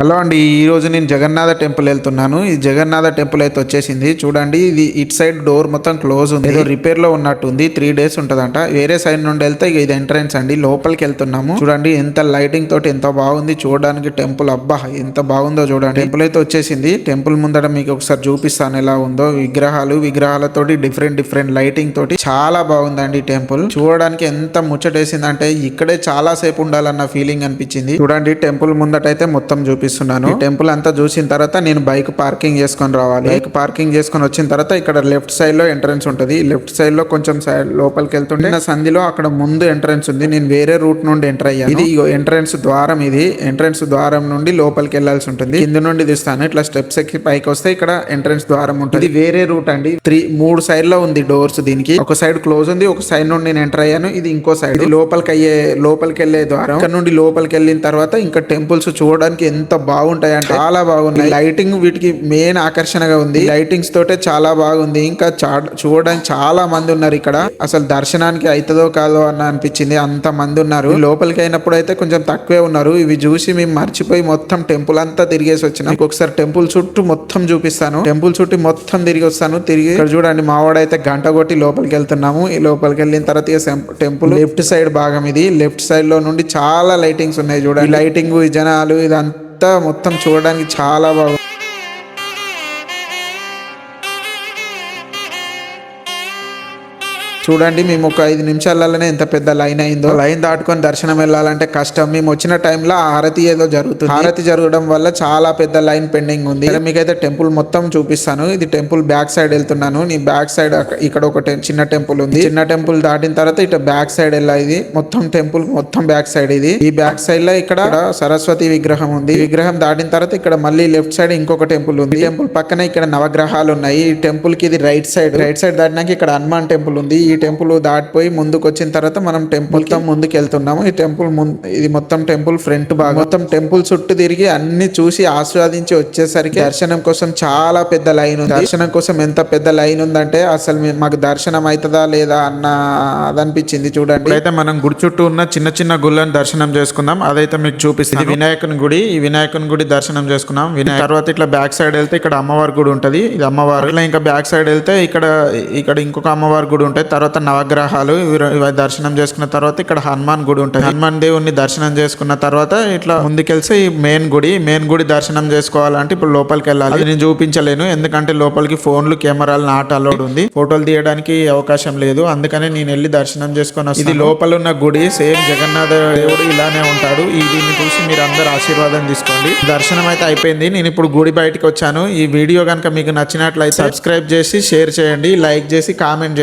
Hello అండి, ఈరోజు నేను జగన్నాథ టెంపుల్ వెళ్తున్నాను. ఈ జగన్నాథ టెంపుల్ అయితే వచ్చేసింది. చూడండి, ఇది ఇట్ సైడ్ డోర్ మొత్తం క్లోజ్ ఉంది, ఏదో రిపేర్ లో ఉన్నట్టుంది. 3 days ఉంటదంట. వేరే సైడ్ నుండి వెళ్తే ఇది ఎంట్రన్స్ అండి. లోపలికి వెళ్తున్నాము. చూడండి ఎంత లైటింగ్ తోటి ఎంత బాగుంది చూడడానికి టెంపుల్. అబ్బా ఎంత బాగుందో చూడండి. టెంపుల్ అయితే వచ్చేసింది. టెంపుల్ ముందర మీకు ఒకసారి చూపిస్తాను ఎలా ఉందో. విగ్రహాలతోటి డిఫరెంట్ లైటింగ్ తోటి చాలా బాగుందండి టెంపుల్. చూడడానికి ఎంత ముచ్చటేసిందంటే ఇక్కడే చాలా సేపు ఉండాలన్న ఫీలింగ్ అనిపించింది. చూడండి టెంపుల్ ముందటైతే మొత్తం చూపిస్తున్నాను. టెంపుల్ అంతా చూసిన తర్వాత నేను బైక్ పార్కింగ్ చేసుకొని రావాలి. బైక్ పార్కింగ్ చేసుకొని వచ్చిన తర్వాత ఇక్కడ లెఫ్ట్ సైడ్ లో ఎంట్రన్స్ ఉంటుంది. లెఫ్ట్ సైడ్ లో కొంచెం సైడ్ లోపలికి వెళ్తుంటే నా సంధిలో అక్కడ ముందు ఎంట్రన్స్ ఉంది. నేను వేరే రూట్ నుండి ఎంటర్ అయ్యాను. ఇది ఎంట్రన్స్ ద్వారం. ఇది ఎంట్రన్స్ ద్వారం నుండి లోపలికి వెళ్లాల్సి ఉంటుంది. కింద నుండి తీస్తాను. ఇట్లా స్టెప్స్ ఎక్కి పైకి వస్తే ఇక్కడ ఎంట్రన్స్ ద్వారం ఉంటుంది. ఇది వేరే రూట్ అండి. 3 సైడ్ లో ఉంది డోర్స్. దీనికి ఒక సైడ్ క్లోజ్ ఉంది, ఒక సైడ్ నుండి నేను ఎంటర్ అయ్యాను. ఇది ఇంకో సైడ్. ఇది లోపలికి వెళ్ళే ద్వారం. ఇక్కడ నుండి లోపలికి వెళ్ళిన తర్వాత ఇంకా టెంపుల్స్ చూడడానికి ఎంత బాగుంటాయంటే చాలా బాగున్నాయి. లైటింగ్ వీటికి మెయిన్ ఆకర్షణగా ఉంది. లైటింగ్స్ తోటే చాలా బాగుంది. ఇంకా చూడడానికి చాలా మంది ఉన్నారు ఇక్కడ. అసలు దర్శనానికి అవుతుందో కాదో అన్న అనిపించింది, అంత మంది ఉన్నారు. లోపలికి అయినప్పుడు అయితే కొంచెం తక్కువే ఉన్నారు. ఇవి చూసి మేము మర్చిపోయి మొత్తం టెంపుల్ అంతా తిరిగేసి వచ్చినాం. ఒకసారి టెంపుల్ చుట్టూ మొత్తం చూపిస్తాను. టెంపుల్ చుట్టూ మొత్తం తిరిగి వస్తాను. తిరిగి ఇక్కడ చూడండి, మావాడైతే గంట కొట్టి లోపలికి వెళ్తున్నాము. ఈ లోపలికి వెళ్ళిన తర్వాత టెంపుల్ లెఫ్ట్ సైడ్ భాగం. ఇది లెఫ్ట్ సైడ్ లో నుండి చాలా లైటింగ్స్ ఉన్నాయి. చూడండి లైటింగ్, ఈ జనాలు, ఇదంతా మొత్తం చూడడానికి చాలా బాగుంది. చూడండి, మేము ఒక 5 నిమిషాలలోనే ఎంత పెద్ద లైన్ అయిందో. లైన్ దాటుకొని దర్శనం వెళ్ళాలంటే కష్టం. మేము వచ్చిన టైంలో హారతి ఏదో జరుగుతుంది. హారతి జరగడం వల్ల చాలా పెద్ద లైన్ పెండింగ్ ఉంది. మీకైతే టెంపుల్ మొత్తం చూపిస్తాను. ఇది టెంపుల్ బ్యాక్ సైడ్ వెళ్తున్నాను. నీ బ్యాక్ సైడ్ ఇక్కడ ఒక చిన్న టెంపుల్ ఉంది. చిన్న టెంపుల్ దాటిన తర్వాత ఇటు బ్యాక్ సైడ్ వెళ్ళాలి. ఇది మొత్తం టెంపుల్ మొత్తం బ్యాక్ సైడ్. ఇది ఈ బ్యాక్ సైడ్ లో ఇక్కడ సరస్వతి విగ్రహం ఉంది. విగ్రహం దాటిన తర్వాత ఇక్కడ మళ్ళీ లెఫ్ట్ సైడ్ ఇంకొక టెంపుల్ ఉంది. టెంపుల్ పక్కన ఇక్కడ నవగ్రహాలు ఉన్నాయి. ఈ టెంపుల్ కి ఇది రైట్ సైడ్ దాటినాక ఇక్కడ హనుమాన్ టెంపుల్ ఉంది. ఈ టెంపుల్ దాటిపోయి ముందుకు వచ్చిన తర్వాత మనం టెంపుల్ ముందుకు వెళ్తున్నాము. ఈ టెంపుల్ ఇది మొత్తం టెంపుల్ ఫ్రంట్ భాగం. మొత్తం టెంపుల్ చుట్టూ తిరిగి అన్ని చూసి ఆస్వాదించి వచ్చేసరికి దర్శనం కోసం చాలా పెద్ద లైన్ ఉంది. దర్శనం కోసం ఎంత పెద్ద లైన్ ఉందంటే అసలు మాకు దర్శనం అవుతుందా లేదా అన్న అదనిపించింది. చూడండి, అయితే మనం గుడి చుట్టూ ఉన్న చిన్న చిన్న గుళ్ళని దర్శనం చేసుకుందాం. అదైతే మీకు చూపిస్తుంది. వినాయకుని గుడి. ఈ వినాయకుని గుడి దర్శనం చేసుకున్నాం. తర్వాత ఇట్లా బ్యాక్ సైడ్ వెళ్తే ఇక్కడ అమ్మవారి గుడి ఉంటది. ఇది అమ్మవారు. ఇట్లా ఇంకా బ్యాక్ సైడ్ వెళ్తే ఇక్కడ ఇంకొక అమ్మవారి గుడి ఉంటుంది. తర్వాత నవగ్రహాలు ఇవి దర్శనం చేసుకున్న తర్వాత ఇక్కడ హనుమాన్ గుడి ఉంటుంది. హనుమాన్ దేవుని దర్శనం చేసుకున్న తర్వాత ఇట్లా ముందుకెళ్తే ఈ మెయిన్ గుడి దర్శనం చేసుకోవాలంటే ఇప్పుడు లోపలికి వెళ్ళాలి. అది నేను చూపించలేను, ఎందుకంటే లోపలికి ఫోన్లు కెమెరాలు నాట్ అలౌడ్ ఉంది. ఫోటోలు తీయడానికి అవకాశం లేదు. అందుకనే నేను వెళ్ళి దర్శనం చేసుకుని వస్తాను. ఇది లోపల ఉన్న గుడి సేమ్ జగన్నాథ దేవుడు ఇలానే ఉంటాడు. దీన్ని చూసి మీరు అందరు ఆశీర్వాదం తీసుకోండి. దర్శనం అయితే అయిపోయింది. నేను ఇప్పుడు గుడి బయటకు వచ్చాను. ఈ వీడియో కనుక మీకు నచ్చినట్లయితే సబ్స్క్రైబ్ చేసి షేర్ చేయండి, లైక్ చేసి కామెంట్ చేయండి.